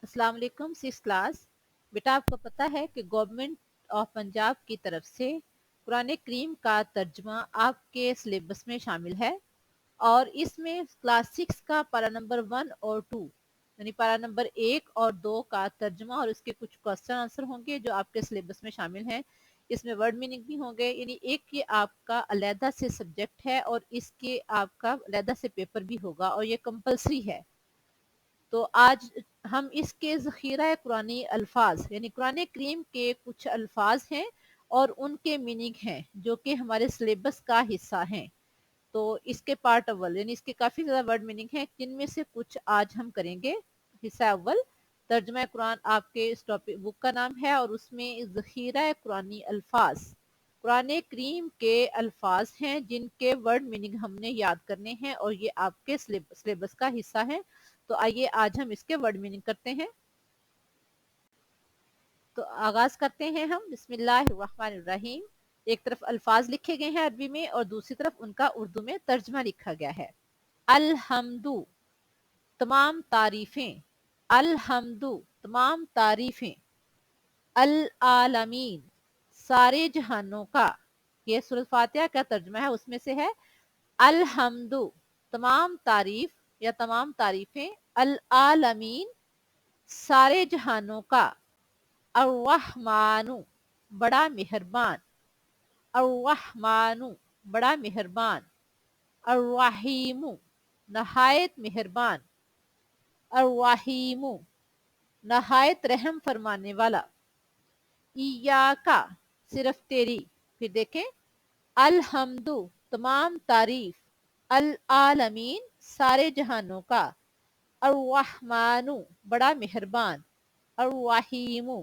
अस्सलाम वालेकुम। 6 क्लास। बेटा, आपको पता है कि गवर्नमेंट ऑफ पंजाब की तरफ से कुरान करीम का तर्जमा आपके सिलेबस में शामिल है और इसमें क्लास 6 का पारा नंबर 1 और 2 यानी पारा नंबर 1 और 2 का तर्जमा और उसके कुछ क्वेश्चन आंसर होंगे जो आपके सिलेबस में शामिल हैं। इसमें वर्ड मीनिंग भी होंगे, यानी एक ये आपका अलहदा से सब्जेक्ट है और इसके आपका अलहदा से पेपर भी होगा और ये कंपलसरी है। तो आज हम इसके ज़ख़ीरा कुरानी अल्फाज यानी कुरान करीम के कुछ अल्फाज हैं और उनके मीनिंग हैं जो कि हमारे सिलेबस का हिस्सा हैं। तो इसके पार्ट अव्वल यानी इसके काफ़ी ज़्यादा वर्ड मीनिंग हैं, जिनमें से कुछ आज हम करेंगे। हिस्सा अव्वल तर्जुमा कुरान आपके इस टॉपिक बुक का नाम है और उसमें ज़ख़ीरा कुरानी अल्फाज कुरान करीम के अल्फाज हैं जिनके वर्ड मीनिंग हमने याद करने हैं और ये आपके सिलेबस का हिस्सा है। तो आइए आज हम इसके वर्ड मीनिंग करते हैं। तो आगाज करते हैं हम। बिस्मिल्लाहिर्रहमानिर्रहीम। एक तरफ अल्फाज लिखे गए हैं अरबी में और दूसरी तरफ उनका उर्दू में तर्जमा लिखा गया है। अलहम्दु, तमाम तारीफें। अलहम्दु, तमाम तारीफें। अल आलमीन, सारे जहानों का। ये सूरह फातिहा का तर्जमा है, उसमें से है अलहम्दु, तमाम तारीफ या तमाम तारीफें। अल आलमीन, सारे जहानों का। अर्रहमानु, बड़ा मेहरबान। अर्रहमानु, बड़ा मेहरबान। अर्रहीमु, नहायत मेहरबान। अर्रहीमु, नहायत रहम फरमाने वाला। इयाका, सिर्फ तेरी। फिर देखें, अलहम्दु, तमाम तारीफ। अल आलमीन, सारे जहानों का। अर्रहमानु, बड़ा मेहरबान। अर्रहीमु,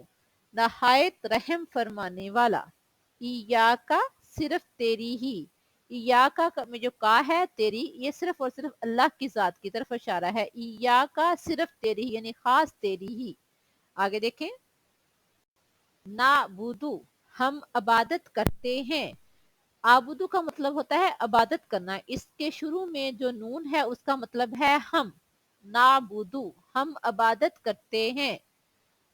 नहायत रहम फरमाने वाला। इयाका, सिर्फ तेरी ही। इयाका में जो का है तेरी, ये सिर्फ और सिर्फ अल्लाह की जात की तरफ इशारा है। इयाका, सिर्फ तेरी ही यानी खास तेरी ही। आगे देखें, ना बुदू, हम इबादत करते हैं। आबुदू का मतलब होता है इबादत करना। इसके शुरू में जो नून है उसका मतलब है हम। नाबुदू, हम इबादत करते हैं।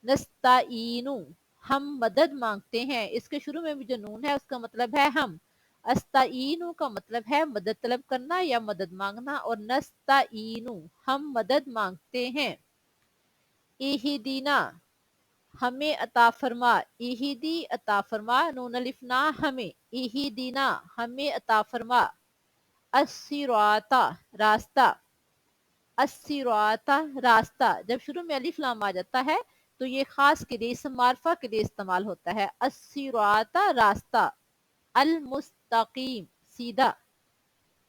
नस्ताईनु, हम मदद मांगते हैं। इसके शुरू में भी जो नून है उसका मतलब है हम। अस्ताईनु का मतलब है मदद तलब करना या मदद मांगना और नस्ताईनु, हम मदद मांगते हैं। इहिदीना, हमें अता फरमा। इहिदी, अता फरमा। नून अलिफ ना, हमें। इहिदीना, हमें अता फरमा। अस्सिराता, रास्ता। अस्सिराता, रास्ता। जब शुरू में अलिफ लाम आ जाता है तो ये खास के लिए, इसम मारफा के लिए इस्तेमाल होता है। अस्सिराता, रास्ता। अल मुस्तकीम, सीधा।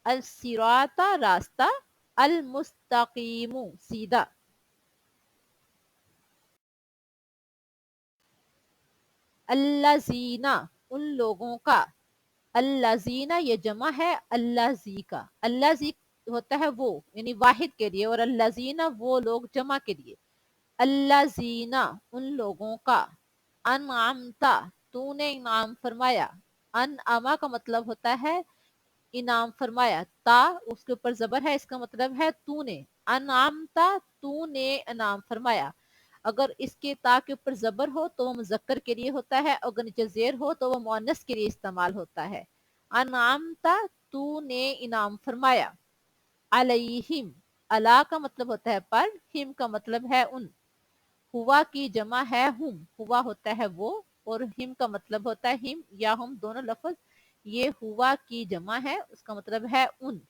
अस्सिराता, रास्ता। अल मुस्तकीमु, सीधा। अल्लाजीना, उन लोगों का। अल्लाजीना ये जमा है अल्लाजी का। अल्लाजी होता है वो यानी वाहिद के लिए और अल्लाजीना वो लोग जमा के लिए। अल्लाजीना, उन लोगों का। अनआमता, तूने इनाम फरमाया। अनआमा का मतलब होता है इनाम फरमाया। ता उसके ऊपर जबर है, इसका मतलब है तूने। अनआमता, तूने इनाम फरमाया। अगर इसके ता के ऊपर जबर हो तो वो मुजक्कर के लिए होता है, अगर नीचे जेर हो तो वो मुअन्नस के लिए इस्तेमाल होता है। अनआमता, तूने इनाम फरमाया। अलैहिम, अला का मतलब होता है पर, हिम का मतलब है उन। हुआ की जमा है हुम, हुआ होता है वो और हिम का मतलब होता है हिम या हम, दोनों लफ्ज। ये हुआ की जमा है, उसका मतलब है उन।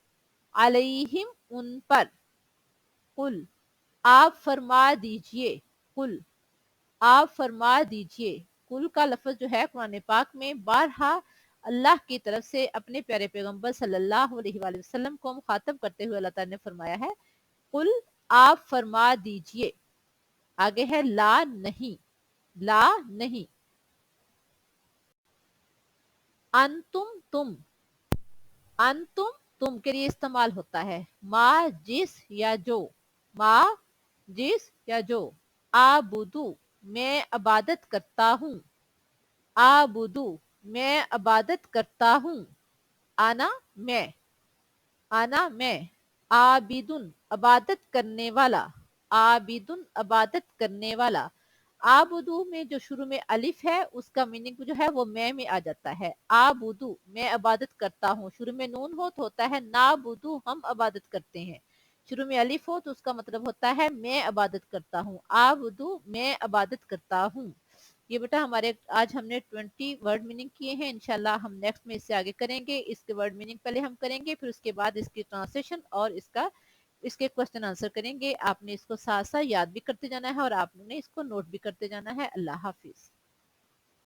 अलैहिम, उन पर। कुल, आप फरमा दीजिए। कुल, आप फरमा दीजिए। कुल का लफ्ज जो है कुरान पाक में बारहा अल्लाह की तरफ से अपने प्यारे पैगंबर सल्लल्लाहु अलैहि वसल्लम को मुखातब करते हुए अल्लाह ताला ने फरमाया है, कुल, आप फरमा दीजिए। आगे है ला नहीं। ला नहीं। अंतुम, तुम। अंतुम, तुम के लिए इस्तेमाल होता है। मा, जिस या जो। मा, जिस या जो। आबुदू, मैं इबादत करता हूँ। आबुदू, मैं इबादत करता हूँ। आना, मैं। आना, मैं। आबिदुन, इबादत करने वाला। आबिदुन इबादत करने वाला। आबुदू में जो शुरू में अलिफ है उसका मीनिंग जो है वो मैं में आ जाता है। आबुदू मैं इबादत करता हूँ, शुरू में नून हो तो होता है नाबुदू हम इबादत करते हैं, शुरू में अलिफ हो तो उसका मतलब होता है मैं इबादत करता हूँ। आबुदू मैं इबादत करता हूँ। ये बेटा हमारे आज हमने 20 वर्ड मीनिंग किए हैं। इंशाल्लाह हम नेक्स्ट में इससे आगे करेंगे। इसके वर्ड मीनिंग पहले हम करेंगे, फिर उसके बाद इसकी ट्रांसलेशन और इसके क्वेश्चन आंसर करेंगे। आपने इसको साथ साथ याद भी करते जाना है और आपने इसको नोट भी करते जाना है। अल्लाह हाफिज।